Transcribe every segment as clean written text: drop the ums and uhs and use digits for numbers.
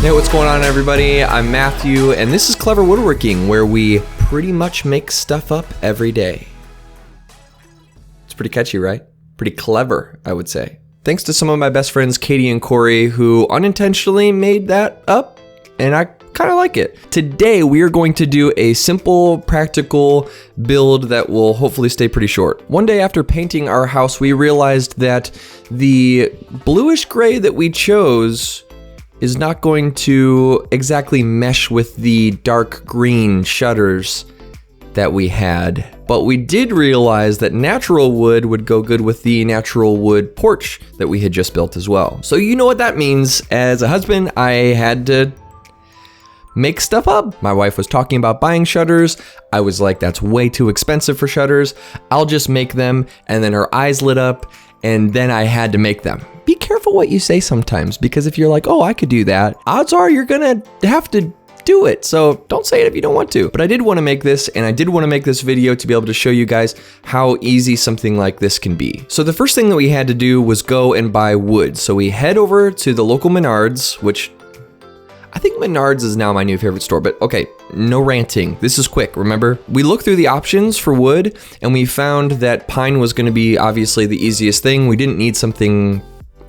Hey, what's going on, everybody? I'm Matthew, and this is Clever Woodworking, where we pretty much make stuff up every day. It's pretty catchy, right? Pretty clever, I would say. Thanks to some of my best friends, Katie and Corey, who unintentionally made that up, and I kind of like it. Today, we are going to do a simple, practical build that will hopefully stay pretty short. One day after painting our house, we realized that the bluish gray that we chose is not going to exactly mesh with the dark green shutters that we had. But we did realize that natural wood would go good with the natural wood porch that we had just built as well. So you know what that means. As a husband, I had to make stuff up. My wife was talking about buying shutters. I was like, that's way too expensive for shutters. I'll just make them. And then her eyes lit up, and then I had to make them. Be careful what you say sometimes, because if you're like, oh, I could do that, odds are you're gonna have to do it. So don't say it if you don't want to. But I did want to make this, and I did want to make this video to be able to show you guys how easy something like this can be. So the first thing that we had to do was go and buy wood. So we head over to the local Menards, which I think Menards is now my new favorite store, but okay, no ranting. This is quick, remember? We looked through the options for wood, and we found that pine was gonna be obviously the easiest thing. We didn't need something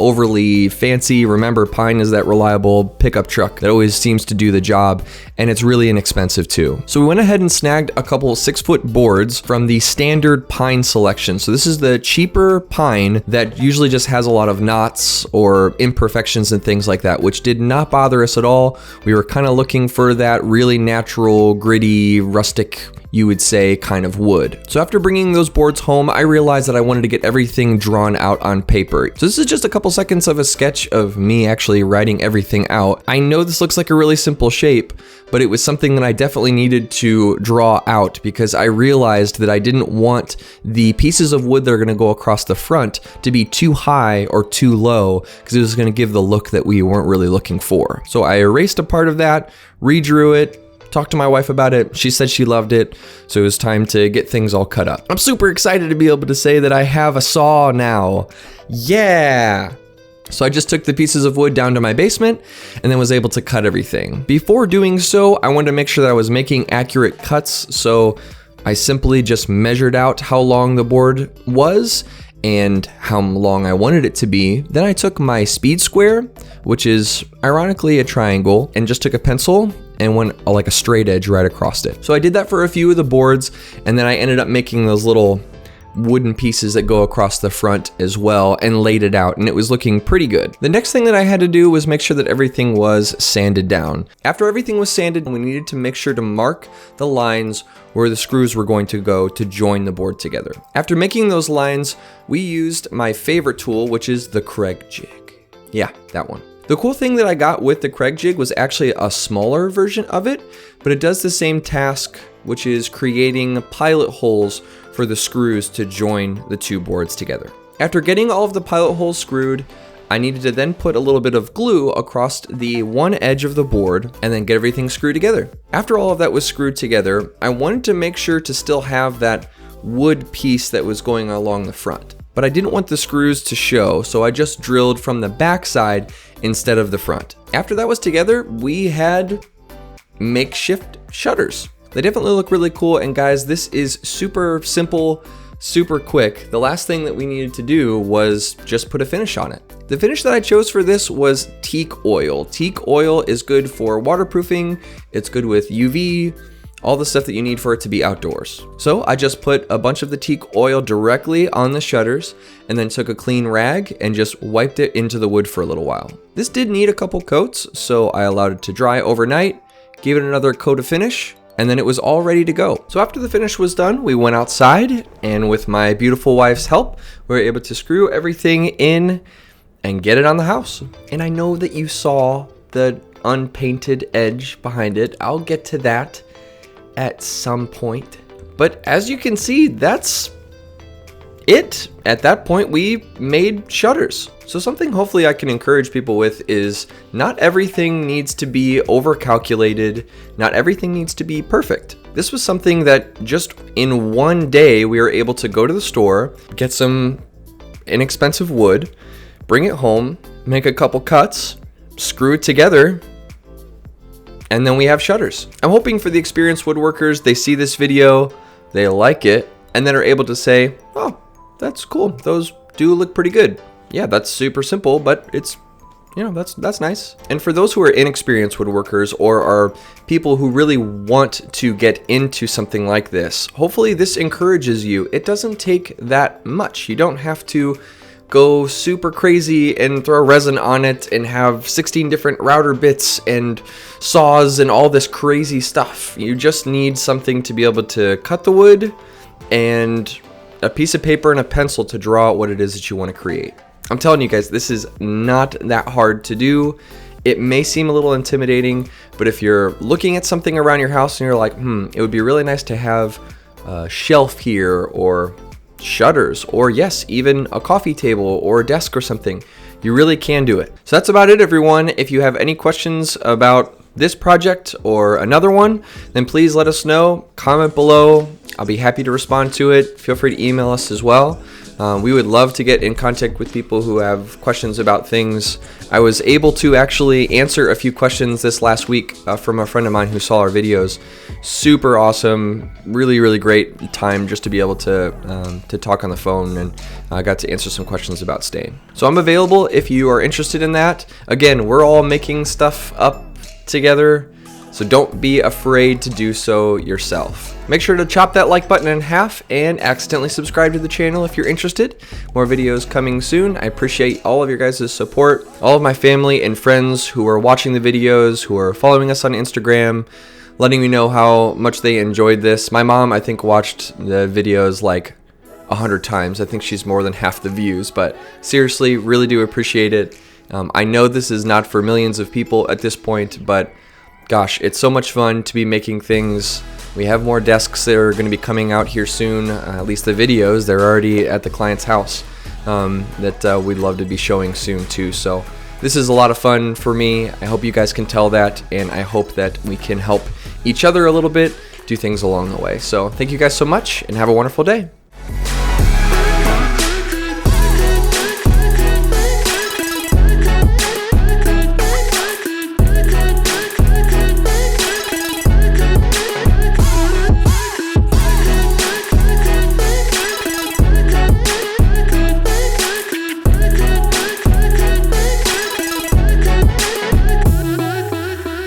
overly fancy. Remember, pine is that reliable pickup truck that always seems to do the job, and it's really inexpensive too. So we went ahead and snagged a couple 6-foot boards from the standard pine selection. So this is the cheaper pine that usually just has a lot of knots or imperfections and things like that, which did not bother us at all. We were kind of looking for that really natural, gritty, rustic, you would say, kind of wood. So after bringing those boards home, I realized that I wanted to get everything drawn out on paper. So this is just a couple seconds of a sketch of me actually writing everything out. I know this looks like a really simple shape, but it was something that I definitely needed to draw out because I realized that I didn't want the pieces of wood that are gonna go across the front to be too high or too low, because it was gonna give the look that we weren't really looking for. So I erased a part of that, redrew it, talked to my wife about it. She said she loved it, so it was time to get things all cut up. I'm super excited to be able to say that I have a saw now. Yeah! So I just took the pieces of wood down to my basement and then was able to cut everything. Before doing so, I wanted to make sure that I was making accurate cuts, so I simply just measured out how long the board was and how long I wanted it to be. Then I took my speed square, which is ironically a triangle, and just took a pencil and went like a straight edge right across it. So I did that for a few of the boards, and then I ended up making those little wooden pieces that go across the front as well and laid it out, and it was looking pretty good. The next thing that I had to do was make sure that everything was sanded down. After everything was sanded, we needed to make sure to mark the lines where the screws were going to go to join the board together. After making those lines, we used my favorite tool, which is the Craig jig. Yeah, that one. The cool thing that I got with the Craig jig was actually a smaller version of it, but it does the same task, which is creating pilot holes for the screws to join the two boards together. After getting all of the pilot holes screwed, I needed to then put a little bit of glue across the one edge of the board and then get everything screwed together. After all of that was screwed together, I wanted to make sure to still have that wood piece that was going along the front. But I didn't want the screws to show, so I just drilled from the back side instead of the front. After that was together, we had makeshift shutters. They definitely look really cool, and guys, this is super simple, super quick. The last thing that we needed to do was just put a finish on it. The finish that I chose for this was teak oil. Teak oil is good for waterproofing, it's good with UV, all the stuff that you need for it to be outdoors. So I just put a bunch of the teak oil directly on the shutters and then took a clean rag and just wiped it into the wood for a little while. This did need a couple coats, so I allowed it to dry overnight, gave it another coat of finish, and then it was all ready to go. So after the finish was done, we went outside, and with my beautiful wife's help, we were able to screw everything in and get it on the house. And I know that you saw the unpainted edge behind it. I'll get to that at some point. But as you can see, that's it. At that point, we made shutters. So something hopefully I can encourage people with is not everything needs to be over-calculated. Not everything needs to be perfect. This was something that just in one day, we were able to go to the store, get some inexpensive wood, bring it home, make a couple cuts, screw it together, And then we have shutters. I'm hoping for the experienced woodworkers, they see this video, they like it, and then are able to say, oh, that's cool. Those do look pretty good. Yeah, that's super simple, but it's, you know, that's nice. And for those who are inexperienced woodworkers or are people who really want to get into something like this, hopefully this encourages you. It doesn't take that much. You don't have to go super crazy and throw resin on it and have 16 different router bits and saws and all this crazy stuff. You just need something to be able to cut the wood and a piece of paper and a pencil to draw out what it is that you want to create. I'm telling you guys, this is not that hard to do. It may seem a little intimidating, but if you're looking at something around your house and you're like, it would be really nice to have a shelf here, or shutters, or yes, even a coffee table or a desk or something, you really can do it. So that's about it, everyone. If you have any questions about this project or another one, then please let us know. Comment below. I'll be happy to respond to it. Feel free to email us as well. We would love to get in contact with people who have questions about things. I was able to actually answer a few questions this last week from a friend of mine who saw our videos. Super awesome, really great time just to be able to talk on the phone, and I got to answer some questions about stain. So I'm available if you are interested in that. Again, we're all making stuff up together, so don't be afraid to do so yourself. Make sure to chop that like button in half and accidentally subscribe to the channel if you're interested. More videos coming soon. I appreciate all of your guys' support. All of my family and friends who are watching the videos, who are following us on Instagram, letting me know how much they enjoyed this. My mom, I think, watched the videos like 100 times. I think she's more than half the views, but seriously, really do appreciate it. I know this is not for millions of people at this point, but gosh, it's so much fun to be making things. We have more desks that are going to be coming out here soon, at least the videos. They're already at the client's house that we'd love to be showing soon too. So this is a lot of fun for me. I hope you guys can tell that, and I hope that we can help each other a little bit do things along the way. So thank you guys so much, and have a wonderful day.